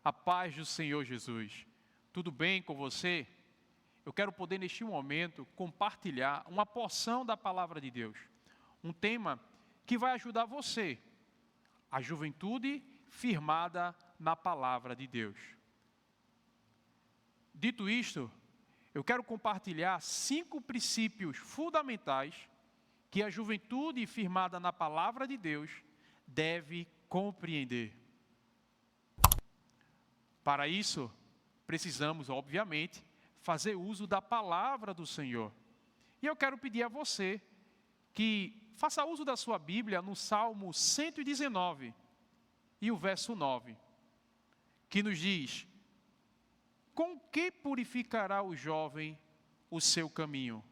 A paz do Senhor Jesus. Tudo bem com você? Eu quero poder neste momento compartilhar uma porção da palavra de Deus. Um tema que vai ajudar você. A juventude firmada na palavra de Deus. Dito isto, eu quero compartilhar 5 princípios fundamentais que a juventude firmada na palavra de Deus deve compreender. Para isso, precisamos, obviamente, fazer uso da palavra do Senhor. E eu quero pedir a você que faça uso da sua Bíblia no Salmo 119 e o verso 9, que nos diz: com que purificará o jovem o seu caminho?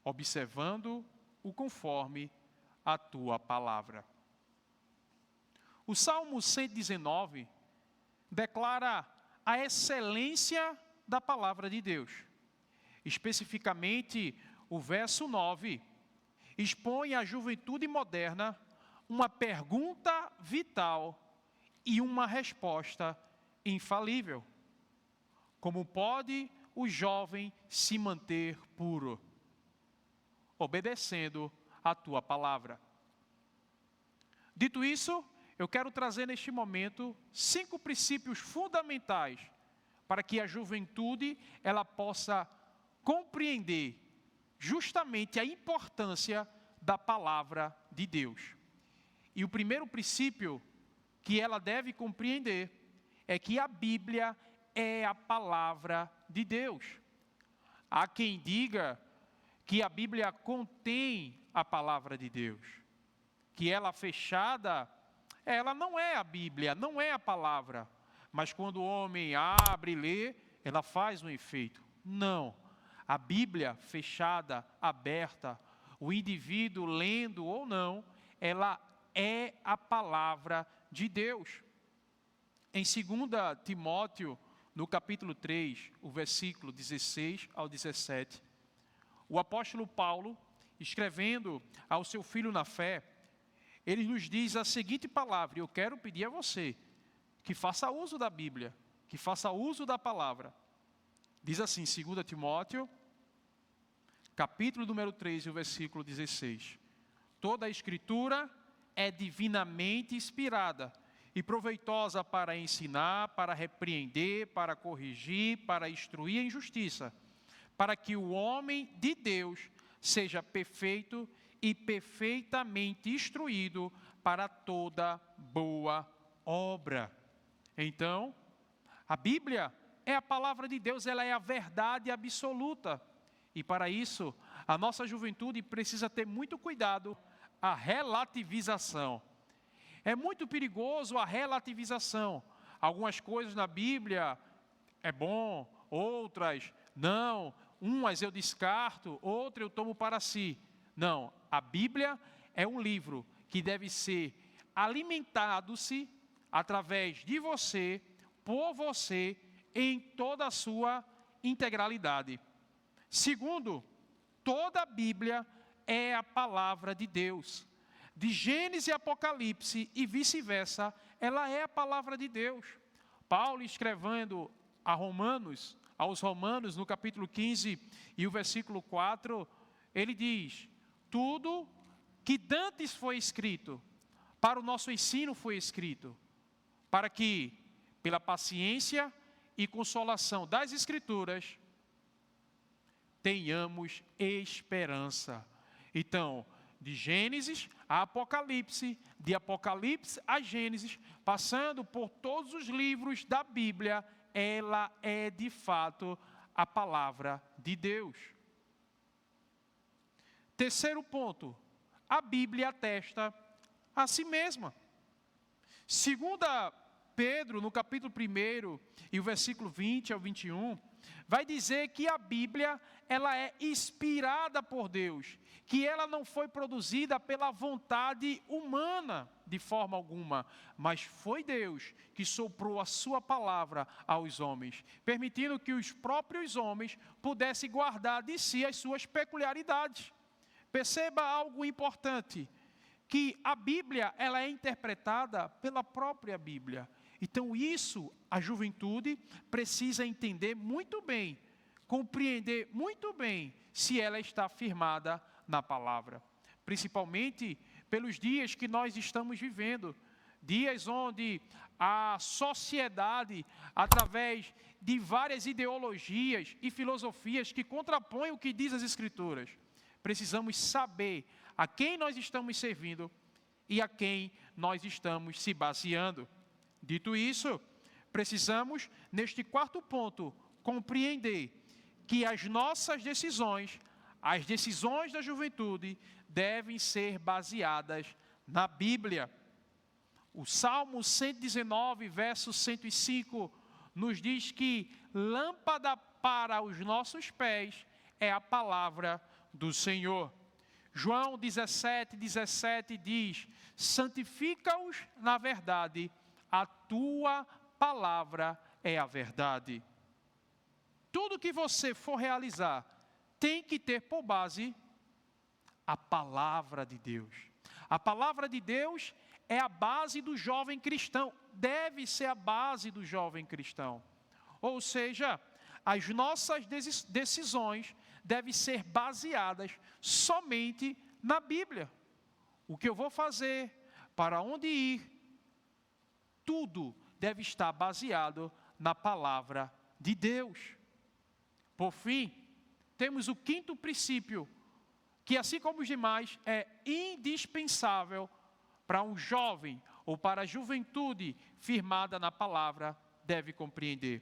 Observando-o conforme a tua palavra. O Salmo 119 declara a excelência da palavra de Deus. Especificamente, o verso 9 expõe à juventude moderna uma pergunta vital e uma resposta infalível. Como pode o jovem se manter puro? Obedecendo a tua palavra. Dito isso, eu quero trazer neste momento 5 princípios fundamentais para que a juventude ela possa compreender justamente a importância da palavra de Deus. E o primeiro princípio que ela deve compreender é que a Bíblia é a palavra de Deus. Há quem diga que a Bíblia contém a palavra de Deus, que ela fechada, ela não é a Bíblia, não é a palavra, mas quando o homem abre e lê, ela faz um efeito. Não, a Bíblia fechada, aberta, o indivíduo lendo ou não, ela é a palavra de Deus. Em 2 Timóteo, no capítulo 3, o versículo 16 ao 17, o apóstolo Paulo, escrevendo ao seu filho na fé, ele nos diz a seguinte palavra, e eu quero pedir a você que faça uso da Bíblia, que faça uso da palavra. Diz assim, 2 Timóteo, capítulo número 3, o versículo 16. Toda a Escritura é divinamente inspirada e proveitosa para ensinar, para repreender, para corrigir, para instruir em justiça, para que o homem de Deus seja perfeito e perfeitamente instruído para toda boa obra. Então, a Bíblia é a palavra de Deus, ela é a verdade absoluta. E para isso, a nossa juventude precisa ter muito cuidado a relativização. É muito perigoso a relativização. Algumas coisas na Bíblia é bom, outras não. Umas eu descarto, outras eu tomo para si. Não, a Bíblia é um livro que deve ser alimentado-se através de você, por você, em toda a sua integralidade. Segundo, toda a Bíblia é a palavra de Deus. De Gênesis e Apocalipse e vice-versa, ela é a palavra de Deus. Paulo, escrevendo aos Romanos, no capítulo 15 e o versículo 4, ele diz: tudo que dantes foi escrito, para o nosso ensino foi escrito, para que, pela paciência e consolação das Escrituras, tenhamos esperança. Então, de Gênesis a Apocalipse, de Apocalipse a Gênesis, passando por todos os livros da Bíblia, ela é de fato a palavra de Deus. Terceiro ponto, a Bíblia atesta a si mesma. Segunda Pedro, no capítulo 1 e o versículo 20 ao 21, vai dizer que a Bíblia, ela é inspirada por Deus, que ela não foi produzida pela vontade humana de forma alguma, mas foi Deus que soprou a sua palavra aos homens, permitindo que os próprios homens pudessem guardar de si as suas peculiaridades. Perceba algo importante, que a Bíblia, ela é interpretada pela própria Bíblia. Então isso, a juventude precisa entender muito bem, compreender muito bem, se ela está firmada na palavra. Principalmente pelos dias que nós estamos vivendo, dias onde a sociedade, através de várias ideologias e filosofias que contrapõem o que diz as Escrituras, precisamos saber a quem nós estamos servindo e a quem nós estamos se baseando. Dito isso, precisamos, neste quarto ponto, compreender que as nossas decisões, as decisões da juventude, devem ser baseadas na Bíblia. O Salmo 119, verso 105, nos diz que lâmpada para os nossos pés é a palavra do Senhor. João 17:17 diz: santifica-os na verdade, a tua palavra é a verdade. Tudo que você for realizar tem que ter por base a palavra de Deus. A palavra de Deus é a base do jovem cristão, deve ser a base do jovem cristão. Ou seja, as nossas decisões devem ser baseadas somente na Bíblia. O que eu vou fazer, para onde ir, tudo deve estar baseado na palavra de Deus. Por fim, temos o quinto princípio, que assim como os demais, é indispensável para um jovem ou para a juventude firmada na palavra deve compreender.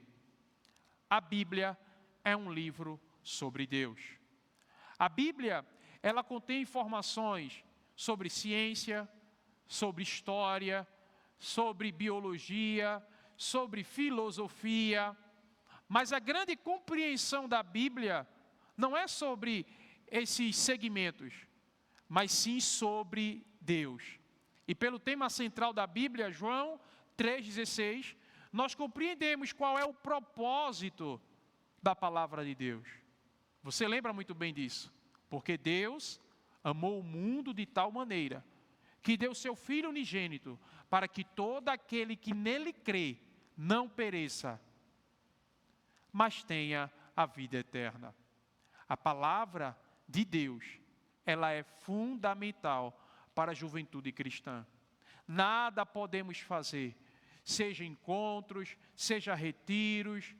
A Bíblia é um livro sobre Deus. A Bíblia, ela contém informações sobre ciência, sobre história, sobre biologia, sobre filosofia, mas a grande compreensão da Bíblia não é sobre esses segmentos, mas sim sobre Deus. E pelo tema central da Bíblia, João 3,16, nós compreendemos qual é o propósito da palavra de Deus. Você lembra muito bem disso? Porque Deus amou o mundo de tal maneira que deu seu Filho unigênito para que todo aquele que nele crê não pereça, mas tenha a vida eterna. A palavra de Deus, ela é fundamental para a juventude cristã. Nada podemos fazer, seja encontros, seja retiros,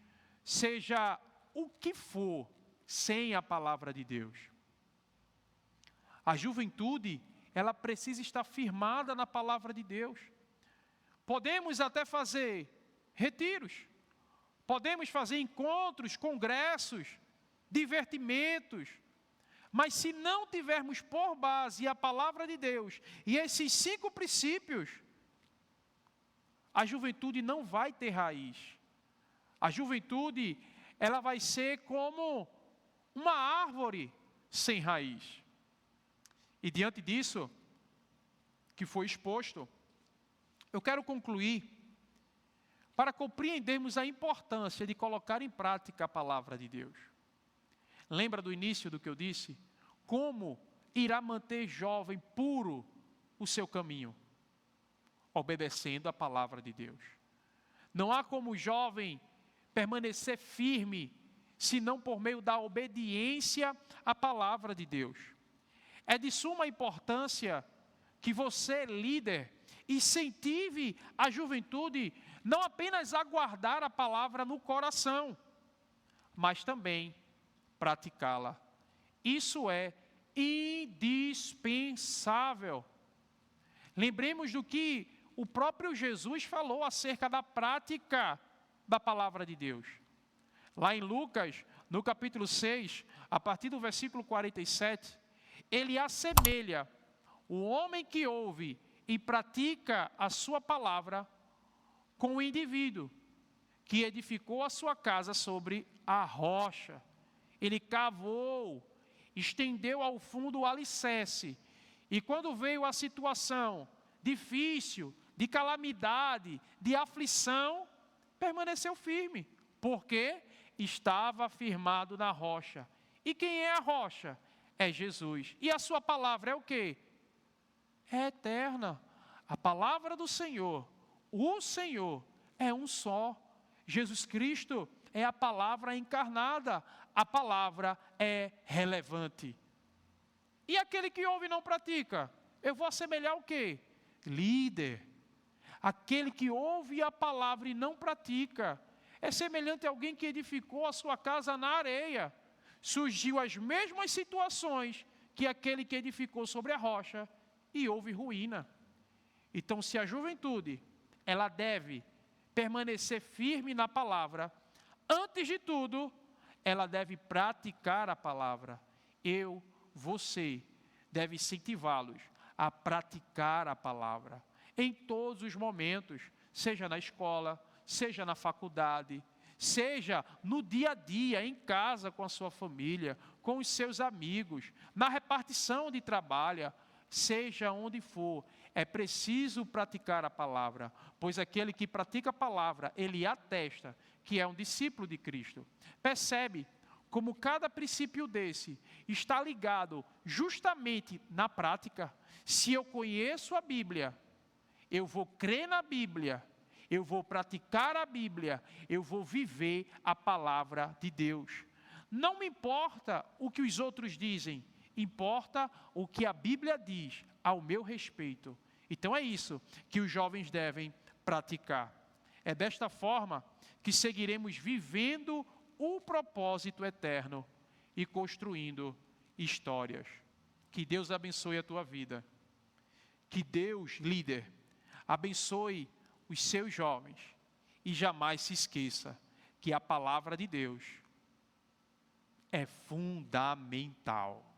seja o que for, sem a palavra de Deus. A juventude, ela precisa estar firmada na palavra de Deus. Podemos até fazer retiros, podemos fazer encontros, congressos, divertimentos, mas se não tivermos por base a palavra de Deus e esses 5 princípios, a juventude não vai ter raiz. A juventude, ela vai ser como uma árvore sem raiz. E diante disso, que foi exposto, eu quero concluir para compreendermos a importância de colocar em prática a palavra de Deus. Lembra do início do que eu disse? Como irá manter jovem puro o seu caminho? Obedecendo a palavra de Deus. Não há como o jovem permanecer firme, senão por meio da obediência à palavra de Deus. É de suma importância que você, líder, incentive a juventude não apenas a guardar a palavra no coração, mas também praticá-la. Isso é indispensável. Lembremos do que o próprio Jesus falou acerca da prática da palavra de Deus. Lá em Lucas, no capítulo 6, a partir do versículo 47, ele assemelha o homem que ouve e pratica a sua palavra com o indivíduo que edificou a sua casa sobre a rocha. Ele cavou, estendeu ao fundo o alicerce, e quando veio a situação difícil, de calamidade, de aflição, permaneceu firme, porque estava firmado na rocha. E quem é a rocha? É Jesus. E a sua palavra é o quê? É eterna. A palavra do Senhor, o Senhor, é um só. Jesus Cristo é a palavra encarnada. A palavra é relevante. E aquele que ouve e não pratica? Eu vou assemelhar o quê? Líder. Aquele que ouve a palavra e não pratica é semelhante a alguém que edificou a sua casa na areia. Surgiu as mesmas situações que aquele que edificou sobre a rocha e houve ruína. Então, se a juventude, ela deve permanecer firme na palavra, antes de tudo, ela deve praticar a palavra. Você deve incentivá-los a praticar a palavra em todos os momentos, seja na escola, seja na faculdade, seja no dia a dia, em casa com a sua família, com os seus amigos, na repartição de trabalho, seja onde for, é preciso praticar a palavra, pois aquele que pratica a palavra, ele atesta que é um discípulo de Cristo. Percebe como cada princípio desse está ligado justamente na prática? Se eu conheço a Bíblia, eu vou crer na Bíblia, eu vou praticar a Bíblia, eu vou viver a palavra de Deus. Não me importa o que os outros dizem, importa o que a Bíblia diz ao meu respeito. Então é isso que os jovens devem praticar. É desta forma que seguiremos vivendo o propósito eterno e construindo histórias. Que Deus abençoe a tua vida. Que Deus, líder, abençoe os seus jovens e jamais se esqueça que a palavra de Deus é fundamental.